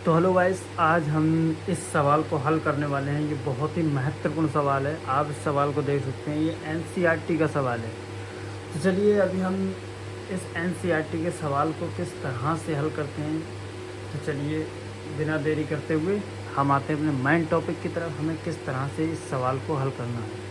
तो hello guys, आज हम इस सवाल को हल करने वाले हैं। ये बहुत ही महत्वपूर्ण सवाल है। आप इस सवाल को देख सकते हैं, ये एनसीईआरटी का सवाल है। तो चलिए अभी हम इस एनसीईआरटी के सवाल को किस तरह से हल करते हैं। तो चलिए बिना देरी करते हुए हम आते हैं अपने मेन टॉपिक की तरफ। हमें किस तरह से इस सवाल को हल करना है।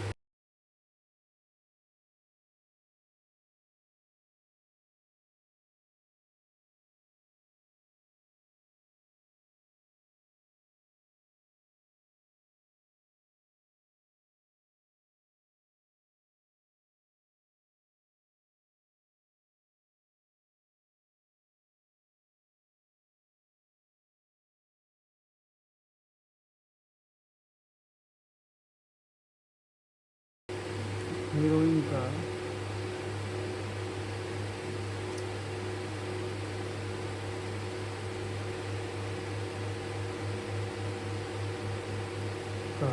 हीरोइन का का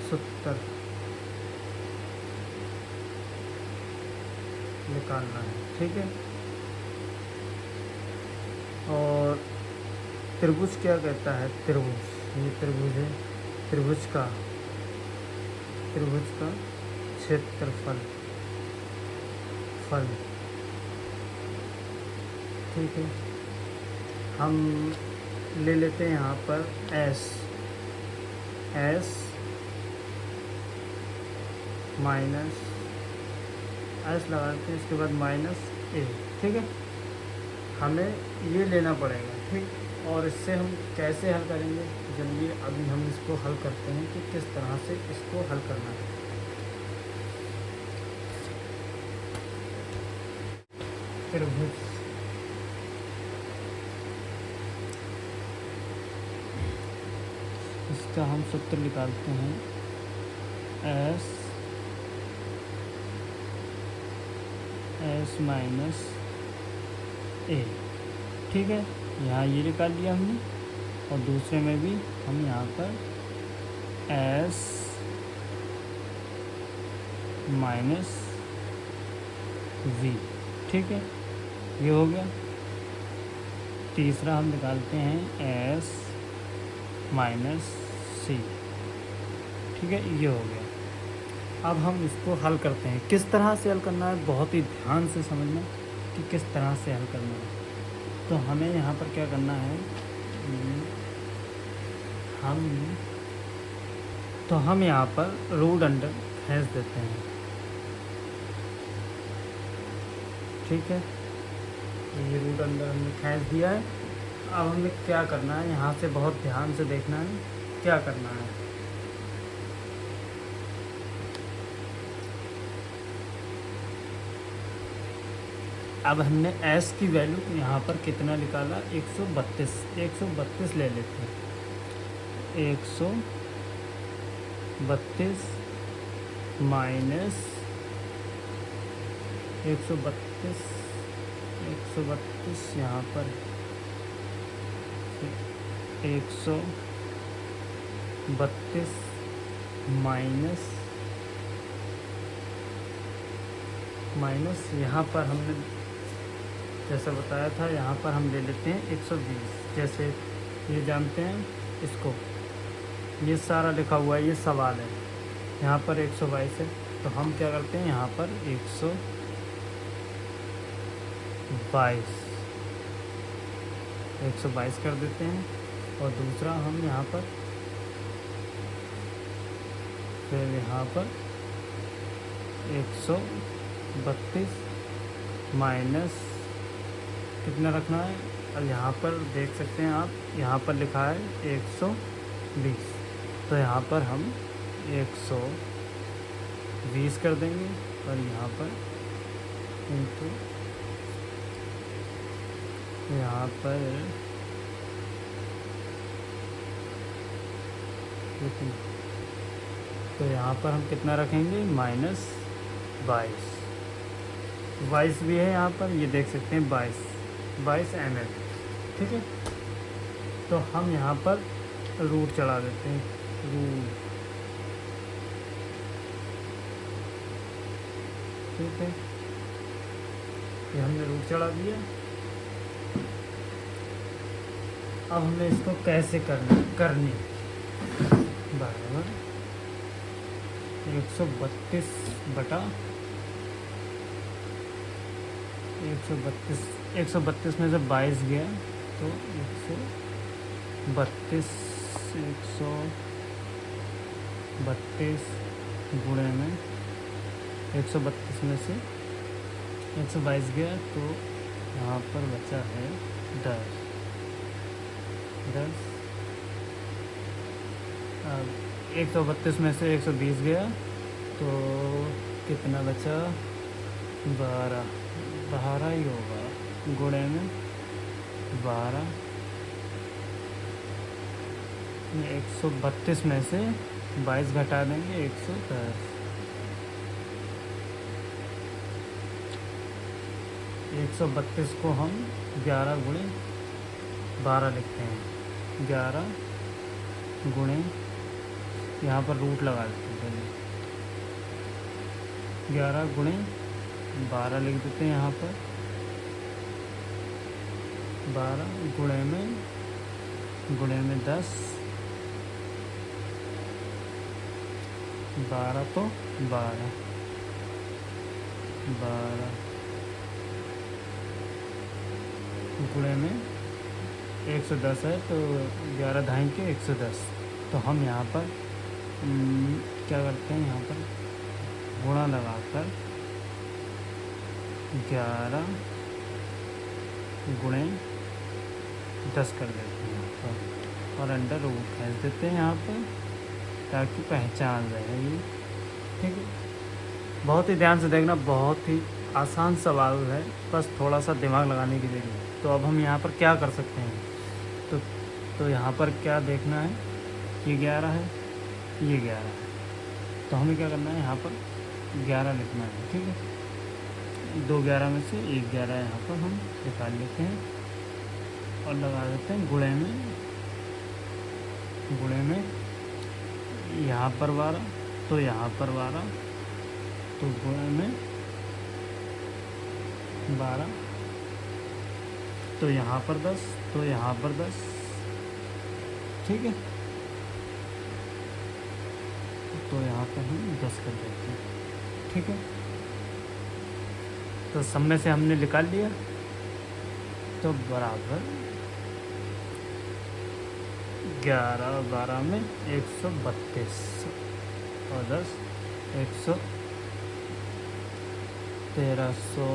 70 निकालना है, ठीक है। और त्रिभुज क्या कहता है? त्रिभुज, ये त्रिभुज है। त्रिभुज का क्षेत्रफल फल, ठीक है। हम ले लेते हैं यहाँ पर एस माइनस एस लगाते हैं, इसके बाद माइनस ए, ठीक है। हमें ये लेना पड़ेगा, ठीक। और इससे हम कैसे हल करेंगे? चलिए अभी हम इसको हल करते हैं कि किस तरह से इसको हल करना है। त्रिभुज इसका हम सूत्र निकालते हैं, एस माइनस ए, ठीक है। यहाँ ये निकाल लिया हमने, और दूसरे में भी हम यहाँ पर एस माइनस वी, ठीक है, ये हो गया। तीसरा हम निकालते हैं एस माइनस सी, ठीक है, ये हो गया। अब हम इसको हल करते हैं। किस तरह से हल करना है, बहुत ही ध्यान से समझना कि किस तरह से हल करना है। तो हमें यहाँ पर क्या करना है, हम यहाँ पर रूट अंडर खींच देते हैं, ठीक है। ये रूट अंडर हमने खींच दिया है। अब हमें क्या करना है, यहाँ से बहुत ध्यान से देखना है क्या करना है। अब हमने s की वैल्यू यहाँ पर कितना निकाला, 132 ले लेते हैं। 132 माइनस 132 यहाँ पर 132 माइनस यहाँ पर हमने जैसा बताया था, यहाँ पर हम ले लेते हैं 120। जैसे ये जानते हैं इसको, ये सारा लिखा हुआ है, ये सवाल है। यहाँ पर 122 है, तो हम क्या करते हैं, यहाँ पर 122 कर देते हैं। और दूसरा हम यहाँ पर फिर यहाँ पर 132 माइनस कितना रखना है, और यहाँ पर देख सकते हैं आप, यहाँ पर लिखा है 120, तो यहाँ पर हम 120 कर देंगे। और यहाँ पर इंटू यहाँ पर तो यहाँ पर हम कितना रखेंगे, -22 भी है यहाँ पर, ये देख सकते हैं 22 ml, ठीक है। तो हम यहाँ पर रूट चढ़ा देते हैं, रूट ठीक है, ये हमने रूट चढ़ा दिया। अब हमें इसको कैसे करनी बराबर 132 बटा 132 में से 22 गया तो 132 गुणे में 132 में से 122 गया तो यहाँ पर बचा है 10। अब 132 में से 120 गया तो कितना बचा? 12 ही होगा, गुणे में 12। 132 में से 22 घटा देंगे 110। 132 को हम 11 गुणे 12 लिखते हैं। 11 गुणे, यहाँ पर रूट लगा देते हैं पहले। 11 गुणे 12 लिख देते हैं यहाँ पर। 12 गुणे में 10। 12 तो 12 गुणे में 110 है तो 11 ढाई के 110। तो हम यहाँ पर क्या करते हैं, यहाँ पर गुणा लगाकर 11 गुणे 10 कर देते हैं यहाँ पर और अंडर रूट खींच देते हैं यहाँ पर ताकि पहचान रहे ये। ठीक है, बहुत ही ध्यान से देखना, बहुत ही आसान सवाल है, बस थोड़ा सा दिमाग लगाने की जरूरत है। तो अब हम यहाँ पर क्या कर सकते हैं, तो यहाँ पर क्या देखना है, ये 11 है, ये 11 है, तो हमें क्या करना है, यहाँ पर 11 लिखना है। ठीक है, 2 11 में से 1 11 यहाँ पर हम निकाल लेते हैं और लगा देते हैं गुणे में यहाँ पर 12 तो यहाँ पर 12 तो गुणे में 12 तो यहाँ पर 10 तो यहाँ पर 10। ठीक है, तो यहाँ पर हम 10 कर देते हैं। ठीक है, तो सब में से हमने निकाल लिया तो बराबर 11 और 12 में 132 और 10 1300।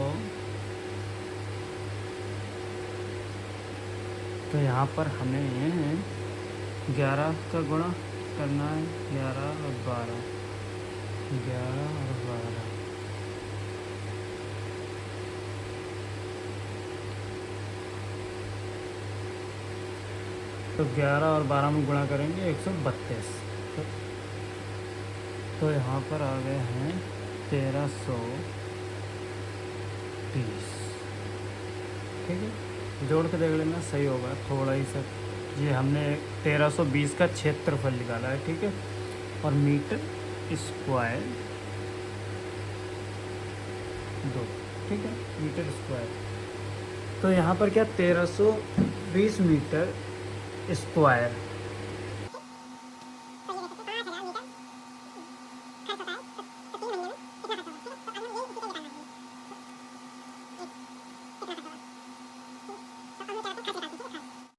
तो यहाँ पर हमें 11 का गुणा करना है, 11 और 12 तो 11 और 12 में गुणा करेंगे 132। तो यहाँ पर आ गए हैं 1320। ठीक है, जोड़ के देख लेना, सही होगा थोड़ा ही सा। ये हमने 1320 का क्षेत्रफल निकाला है। ठीक है, और मीटर स्क्वायर 2। ठीक है, मीटर स्क्वायर, तो यहाँ पर क्या 1320 मीटर स्क्वायर।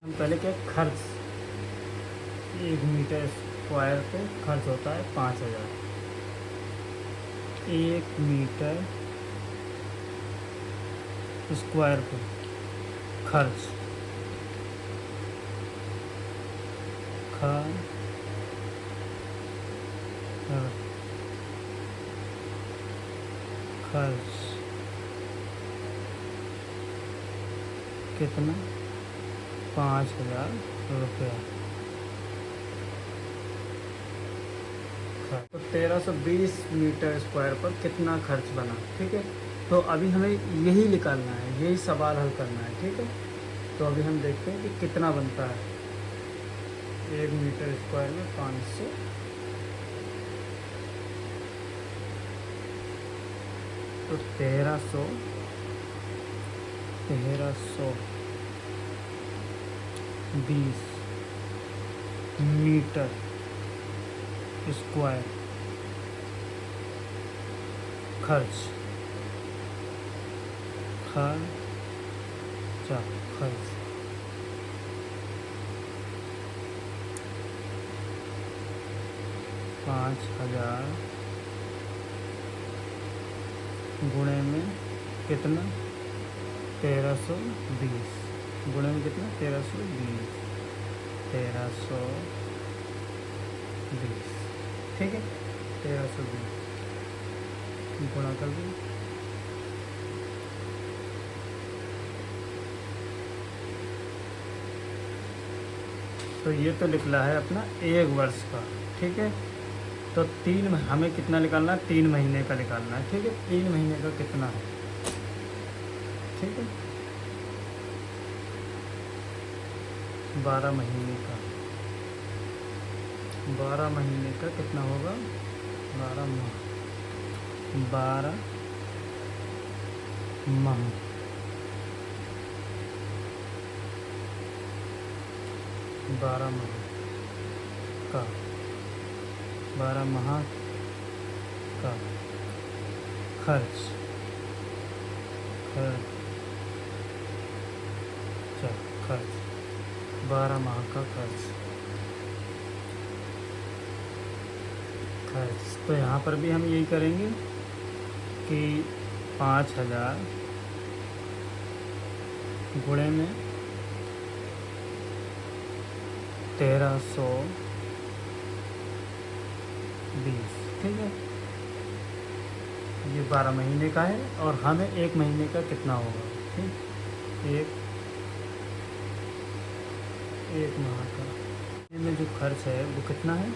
हम पहले क्या खर्च, 1 मीटर स्क्वायर पे खर्च होता है 5000। 1 मीटर स्क्वायर पे खर्च कितना? 5000 रुपया। तो 1320 मीटर स्क्वायर पर कितना खर्च बना। ठीक है, तो अभी हमें यही निकालना है, यही सवाल हल करना है। ठीक है, तो अभी हम देखते हैं कि कितना बनता है। 1 मीटर स्क्वायर में 500, तो 1320 मीटर स्क्वायर खर्च खर्च 5000 गुणे में कितना 1320 गुणे में कितना 1320 ठीक है। 1320 गुणा कर दें तो ये तो निकला है अपना 1 वर्ष का। ठीक है, तो हमें कितना निकालना है 3 महीने का निकालना है। ठीक है, 3 महीने का कितना है। ठीक है, 12 महीने का 12 महीने का कितना होगा 12 माह 12 माह 12 माह का 12 माह का खर्च 12 माह का खर्च। तो यहाँ पर भी हम यही करेंगे कि 5000 गुणे में 1320। ठीक है, ये 12 महीने का है और हमें 1 महीने का कितना होगा। ठीक, एक माह का में जो खर्च है वो कितना है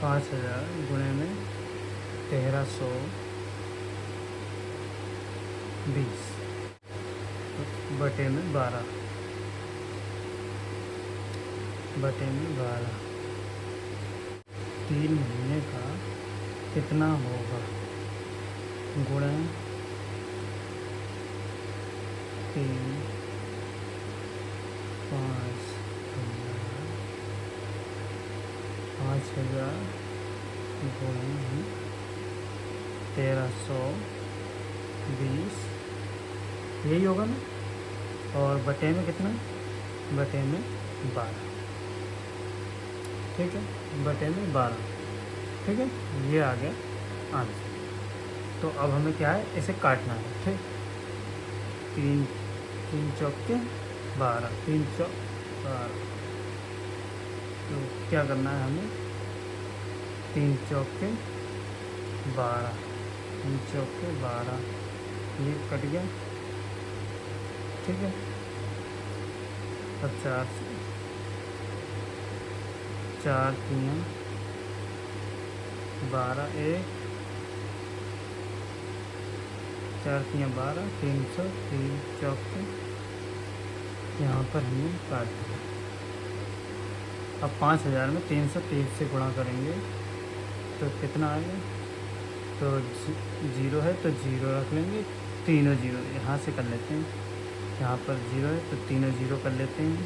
5000 गुणे में 1320 बटे में 12 3 महीने का कितना होगा गुणे 3 5000 गुणे 1320 यही होगा ना। और बटे में कितना बटे में 12। ठीक है, बटे में 12। ठीक है, ये आ गया आंसर। तो अब हमें क्या है इसे काटना है। ठीक, 3 चौक के 12 3 चौक 12। तो क्या करना है हमें 3 चौक के 12 ये कट गया। ठीक है, अब 4 3 12 1 4 3 12 300 3 चौक के यहाँ पर हमने काट दिया। अब 5000 में 330 से गुणा करेंगे तो कितना आएगा। तो 0 है तो 0 रख लेंगे, तीनों 0 यहाँ से कर लेते हैं। यहाँ पर 0 है तो तीनों 0 कर लेते हैं।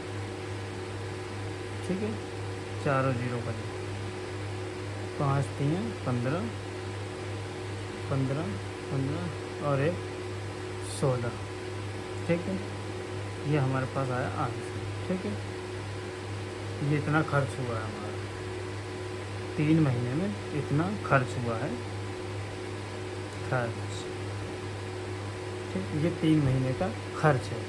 ठीक है, चारों 0 कर लेते हैं। 5 3 15 और 1 16। ठीक है, ये हमारे पास आया आंसर। ठीक है, ये इतना खर्च हुआ है हमारा 3 महीने में इतना खर्च हुआ है खर्च। ठीक, ये 3 महीने का खर्च है।